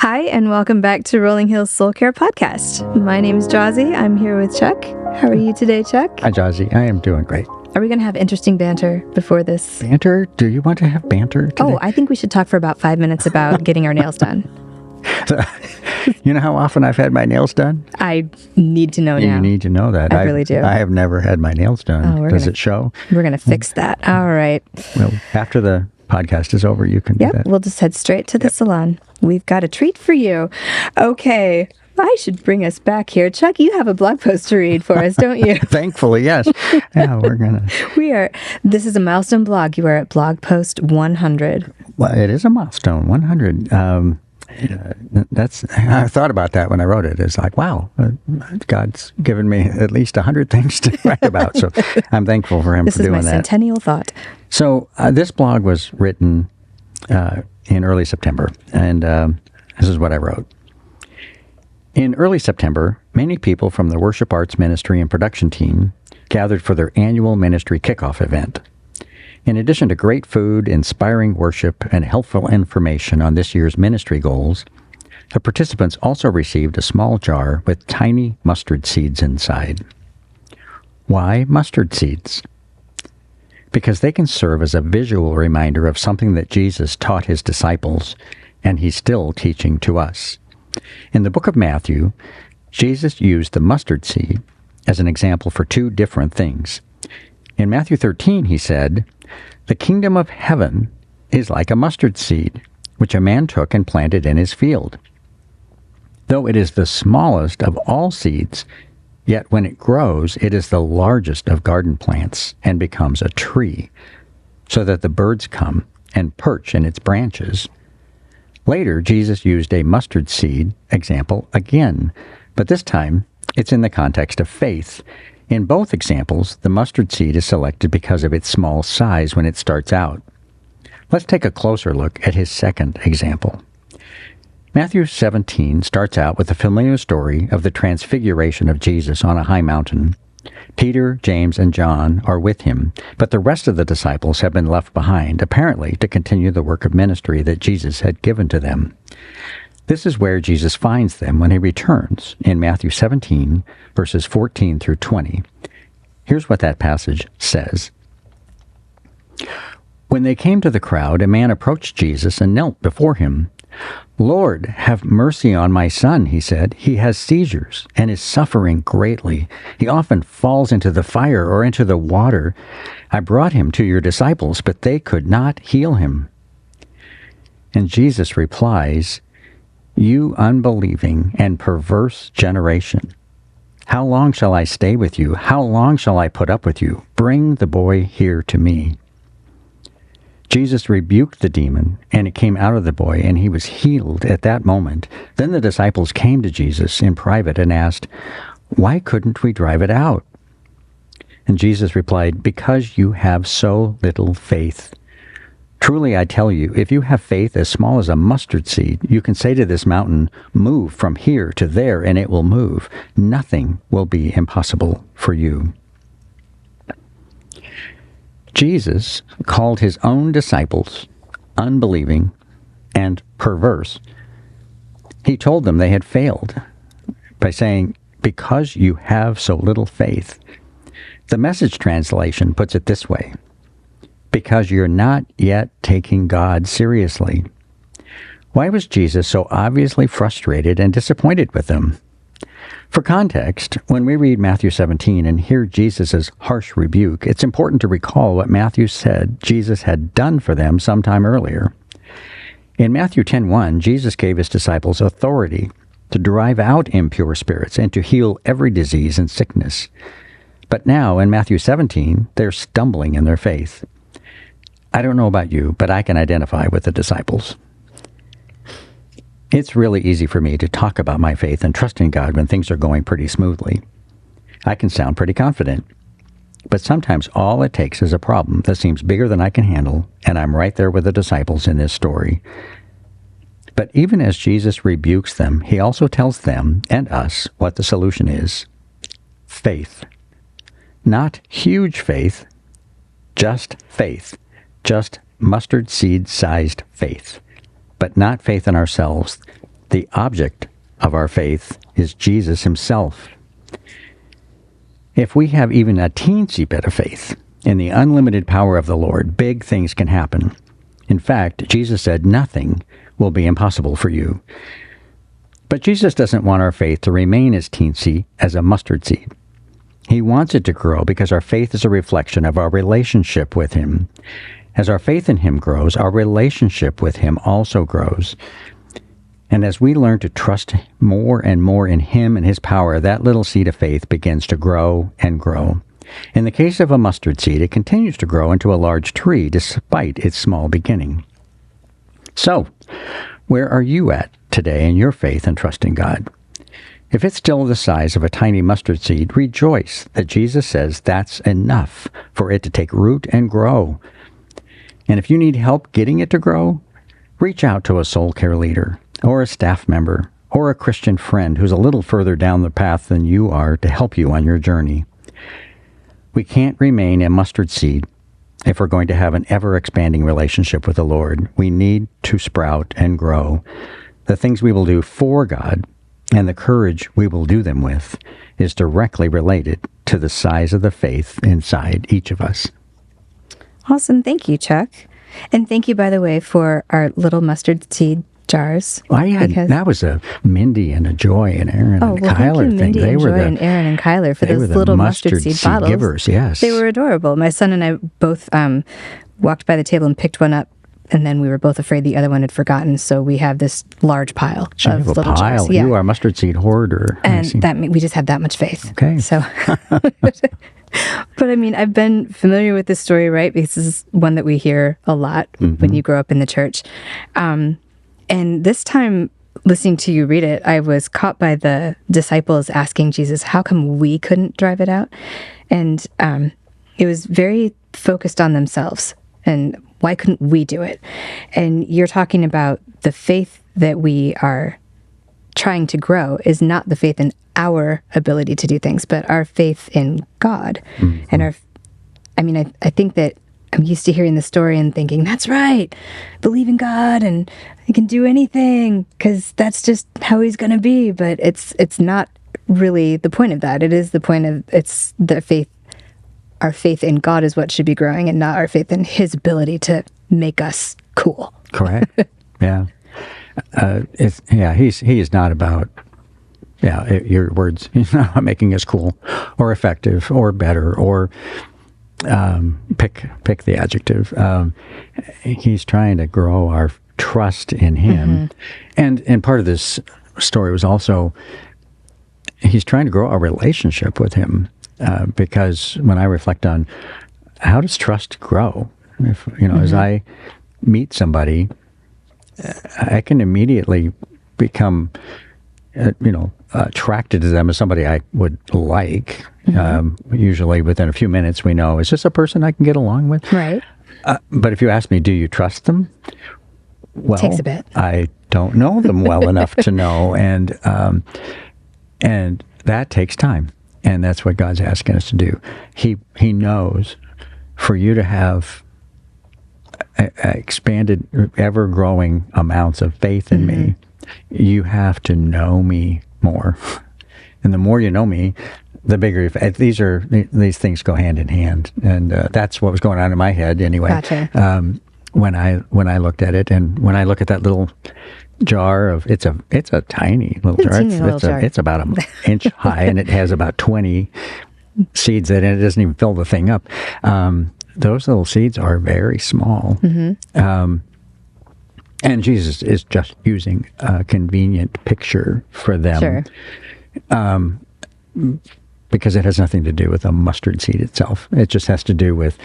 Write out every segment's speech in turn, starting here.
Hi, and welcome back to Rolling Hills Soul Care Podcast. My name is Jazzy. I'm here with Chuck. How are you today, Chuck? Hi, Jazzy. I am doing great. Are we going to have interesting banter before this? Banter? Do you want to have banter today? Oh, I think we should talk for about 5 minutes about getting our nails done. You know how often I've had my nails done? I need to know now. You need to know that. I really do. I have never had my nails done. Does it show? We're going to fix that. All right. Well, after the podcast is over, you can do that. We'll just head straight to the salon. We've got a treat for you. Okay. I should bring us back here. Chuck, you have a blog post to read for us, don't you? Thankfully, yes. Yeah, we're going to. This is a milestone blog. You are at blog post 100. Well, it is a milestone, 100. I thought about that when I wrote it. It's like, wow, God's given me at least 100 things to write about. So I'm thankful for him for doing that. This is my centennial thought. So this blog was written in early September, and this is what I wrote. In early September, many people from the Worship Arts Ministry and production team gathered for their annual ministry kickoff event. In addition to great food, inspiring worship, and helpful information on this year's ministry goals, the participants also received a small jar with tiny mustard seeds inside. Why mustard seeds? Because they can serve as a visual reminder of something that Jesus taught his disciples, and he's still teaching to us. In the book of Matthew, Jesus used the mustard seed as an example for two different things. In Matthew 13, he said, "The kingdom of heaven is like a mustard seed, which a man took and planted in his field. Though it is the smallest of all seeds, yet when it grows, it is the largest of garden plants and becomes a tree, so that the birds come and perch in its branches." Later, Jesus used a mustard seed example again, but this time it's in the context of faith. In both examples, the mustard seed is selected because of its small size when it starts out. Let's take a closer look at his second example. Matthew 17 starts out with the familiar story of the transfiguration of Jesus on a high mountain. Peter, James, and John are with him, but the rest of the disciples have been left behind, apparently to continue the work of ministry that Jesus had given to them. This is where Jesus finds them when he returns in Matthew 17, verses 14 through 20. Here's what that passage says. When they came to the crowd, a man approached Jesus and knelt before him. "Lord, have mercy on my son," he said. "He has seizures and is suffering greatly. He often falls into the fire or into the water. I brought him to your disciples, but they could not heal him." And Jesus replies, "You unbelieving and perverse generation, how long shall I stay with you? How long shall I put up with you? Bring the boy here to me." Jesus rebuked the demon, and it came out of the boy, and he was healed at that moment. Then the disciples came to Jesus in private and asked, "Why couldn't we drive it out?" And Jesus replied, "Because you have so little faith. Truly I tell you, if you have faith as small as a mustard seed, you can say to this mountain, 'Move from here to there,' and it will move. Nothing will be impossible for you." Jesus called his own disciples unbelieving and perverse. He told them they had failed by saying, "Because you have so little faith." The Message translation puts it this way: "Because you're not yet taking God seriously." Why was Jesus so obviously frustrated and disappointed with them? For context, when we read Matthew 17 and hear Jesus' harsh rebuke, it's important to recall what Matthew said Jesus had done for them sometime earlier. In Matthew 10:1, Jesus gave his disciples authority to drive out impure spirits and to heal every disease and sickness. But now, in Matthew 17, they're stumbling in their faith. I don't know about you, but I can identify with the disciples. It's really easy for me to talk about my faith and trust in God when things are going pretty smoothly. I can sound pretty confident. But sometimes all it takes is a problem that seems bigger than I can handle, and I'm right there with the disciples in this story. But even as Jesus rebukes them, he also tells them and us what the solution is. Faith. Not huge faith, just faith. Just mustard seed-sized faith. But not faith in ourselves. The object of our faith is Jesus himself. If we have even a teensy bit of faith in the unlimited power of the Lord, big things can happen. In fact, Jesus said nothing will be impossible for you. But Jesus doesn't want our faith to remain as teensy as a mustard seed. He wants it to grow because our faith is a reflection of our relationship with him. As our faith in him grows, our relationship with him also grows. And as we learn to trust more and more in him and his power, that little seed of faith begins to grow and grow. In the case of a mustard seed, it continues to grow into a large tree despite its small beginning. So, where are you at today in your faith and trust in God? If it's still the size of a tiny mustard seed, rejoice that Jesus says that's enough for it to take root and grow. And if you need help getting it to grow, reach out to a soul care leader or a staff member or a Christian friend who's a little further down the path than you are to help you on your journey. We can't remain a mustard seed if we're going to have an ever-expanding relationship with the Lord. We need to sprout and grow. The things we will do for God and the courage we will do them with is directly related to the size of the faith inside each of us. Awesome. Thank you, Chuck. And thank you, by the way, for our little mustard seed jars. That was a Mindy and a Joy and Aaron and Kyler thank you, thing. Mindy and Joy and Aaron and Kyler for those little mustard seed bottles. Givers, yes. They were adorable. My son and I both walked by the table and picked one up, and then we were both afraid the other one had forgotten, so we have this large pile of little jars. Yeah. You are a mustard seed hoarder. And we just have that much faith. Okay. So, but I mean, I've been familiar with this story, right? Because this is one that we hear a lot when you grow up in the church. And this time, listening to you read it, I was caught by the disciples asking Jesus, how come we couldn't drive it out? And it was very focused on themselves. And why couldn't we do it? And you're talking about the faith that we are trying to grow is not the faith in our ability to do things, but our faith in God. And I think that I'm used to hearing the story and thinking, that's right, believe in God and I can do anything because that's just how he's going to be. But it's not really the point of that. It is the point of, it's the faith. Our faith in God is what should be growing and not our faith in his ability to make us cool. Correct. Yeah. He is not about, your words, he's not about making us cool or effective or better or pick the adjective. He's trying to grow our trust in him. And part of this story was also, he's trying to grow our relationship with him. Because when I reflect on how does trust grow, if as I meet somebody, I can immediately become, attracted to them as somebody I would like. Usually within a few minutes, we know, is this a person I can get along with? Right. But if you ask me, do you trust them? Well, takes a bit. I don't know them well enough to know, and that takes time. And that's what God's asking us to do. He knows for you to have expanded, ever-growing amounts of faith in me, you have to know me more. And the more you know me, the bigger these things go hand in hand. And that's what was going on in my head anyway. Gotcha. When I looked at it, and when I look at that little jar of it's a tiny little jar. It's about an inch high, and it has about 20 seeds in it. It doesn't even fill the thing up. Those little seeds are very small. And Jesus is just using a convenient picture for them. Sure. Because it has nothing to do with a mustard seed itself. It just has to do with,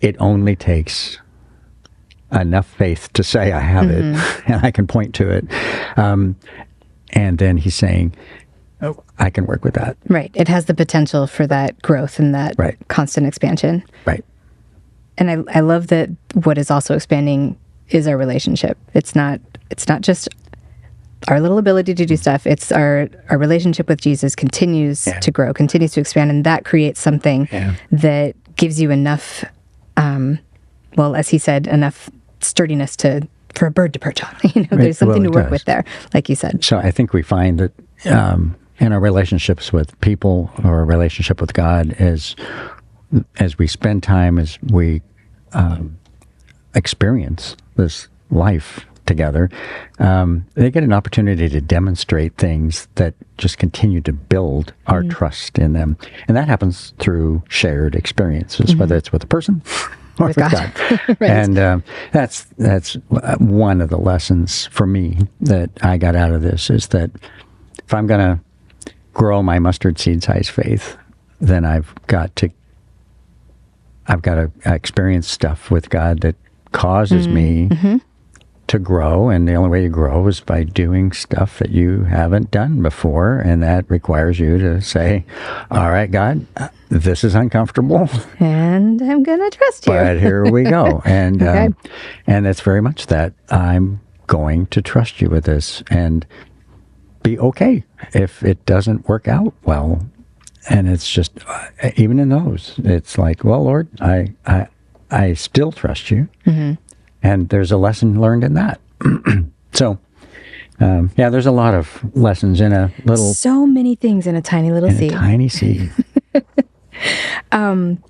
it only takes enough faith to say I have it and I can point to it. And then he's saying, oh, I can work with that. Right. It has the potential for that growth and that constant expansion. Right. And I love that what is also expanding is our relationship. It's not just our little ability to do stuff. It's our relationship with Jesus continues to grow, continues to expand, and that creates something that gives you enough, as he said, enough sturdiness to for a bird to perch on. There's something to work with there, like you said. So I think we find that in our relationships with people or our relationship with God, as we spend time, as we experience this life together, they get an opportunity to demonstrate things that just continue to build our trust in them. And that happens through shared experiences, whether it's with a person or with God. Right. And that's one of the lessons for me that I got out of this, is that if I'm going to grow my mustard seed size faith, then I've got to experience stuff with God that causes me to grow, and the only way you grow is by doing stuff that you haven't done before, and that requires you to say, all right, God, this is uncomfortable, and I'm gonna trust you, but here we go. And okay. And it's very much that I'm going to trust you with this and be okay if it doesn't work out well. And it's just, even in those, it's like, well, Lord, I still trust you. And there's a lesson learned in that. So, there's a lot of lessons in a little... So many things in a tiny little seed. A tiny seed. I'm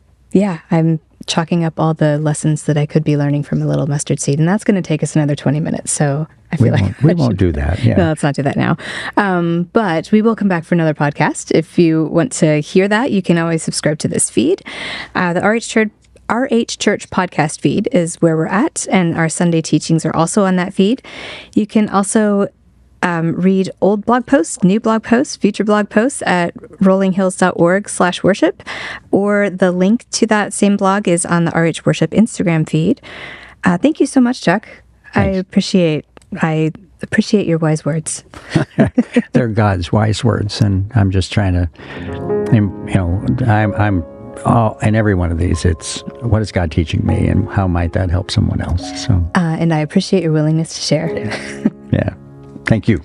chalking up all the lessons that I could be learning from a little mustard seed, and that's going to take us another 20 minutes. So I feel we won't do that. Yeah. No, let's not do that now. But we will come back for another podcast. If you want to hear that, you can always subscribe to this feed. The RH Church podcast feed is where we're at, and our Sunday teachings are also on that feed. You can also read old blog posts, new blog posts, future blog posts at rollinghills.org/worship, or the link to that same blog is on the RH Worship Instagram feed. Thank you so much, Chuck. Thanks. I appreciate your wise words. They're God's wise words, and I'm just trying to, I'm in every one of these, it's what is God teaching me, and how might that help someone else? So, and I appreciate your willingness to share. Yeah. Thank you.